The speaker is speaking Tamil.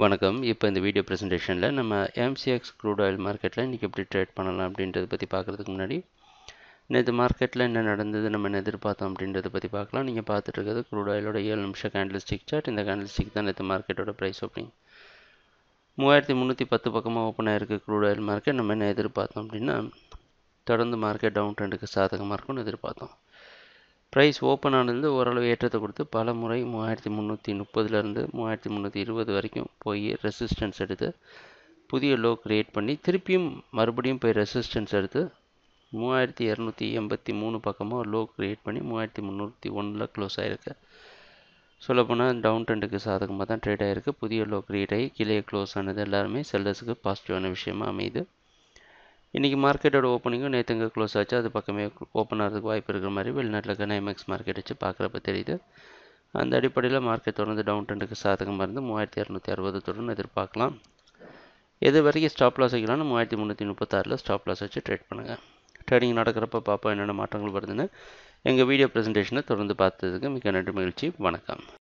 வணக்கம். இப்போ இந்த வீடியோ ப்ரெசன்டேஷனில் நம்ம எம்சிஎக்ஸ் க்ரூட் ஆயில் மார்க்கெட்டில் இன்றைக்கி எப்படி ட்ரேட் பண்ணலாம் அப்படின்றத பற்றி பார்க்குறதுக்கு முன்னாடி நேற்று மார்க்கெட்டில் என்ன நடந்தது, நம்ம என்ன எதிர்பார்த்தோம் அப்படின்றத பற்றி பார்க்கலாம். நீங்கள் பார்த்துட்டு இருக்கிறது க்ரூட் ஆயிலோட 7 நிமிஷம் கேண்டில்ஸ்டிக் சார்ட். இந்த கேண்டில்ஸ்டிக் தான் நேற்று மார்க்கெட்டோட ப்ரைஸ் ஓப்பனிங் 3310 பக்கமாக ஓப்பன் ஆகிருக்கு க்ரூட் ஆயில் மார்க்கெட். நம்ம என்ன எதிர்பார்த்தோம் அப்படின்னா தொடர்ந்து மார்க்கெட் டவுன் ட்ரெண்டுக்கு சாதகமாக இருக்கும்னு எதிர்பார்த்தோம். ப்ரைஸ் ஓப்பன் ஆனது ஓரளவு ஏற்றத்தை கொடுத்து பல முறை 3330லேருந்து 3320 வரைக்கும் போய் ரெசிஸ்டன்ஸ் எடுத்து புதிய லோ கிரியேட் பண்ணி திருப்பியும் மறுபடியும் போய் ரெசிஸ்டன்ஸ் எடுத்து 3283 பக்கமாக லோ கிரியேட் பண்ணி 3301 க்ளோஸ் ஆகிருக்கு. சொல்லப்போனால் டவுன் ட்ரெண்டுக்கு சாதகமாக தான் ட்ரேட் ஆகிருக்கு. புதிய லோ கிரியேட் ஆகி கீழே க்ளோஸ் ஆனது எல்லாருமே செல்லர்ஸுக்கு பாசிட்டிவான விஷயமா அமையுது. இன்றைக்கி மார்க்கெட்டோட ஓப்பனிங்கும் நேற்றுங்க க்ளோஸ் ஆச்சு. அது பக்கமே ஓப்பன் ஆகிறதுக்கு வாய்ப்பு இருக்கிற மாதிரி வெளிநாட்டில் இருக்க நைமெக்ஸ் மார்க்கெட் வச்சு பார்க்குறப்ப தெரியுது. அந்த அடிப்படையில் மார்க்கெட் தொடர்ந்து டவுன் ட்ரெண்டுக்கு சாதகமாக இருந்து 3260 தொடர்ந்து எதிர்பார்க்கலாம். எது வரைக்கும் ஸ்டாப் லாஸ் வைக்கலாம்னு 3336 ஸ்டாப் லாஸ் வச்சு ட்ரேட் பண்ணுங்கள். ட்ரேடிங் நடக்கிறப்ப பார்ப்போம் என்னென்ன மாற்றங்கள் வருதுன்னு. எங்கள் வீடியோ ப்ரெசன்டேஷனை தொடர்ந்து பார்த்ததுக்கு மிக நன்றி, மகிழ்ச்சி, வணக்கம்.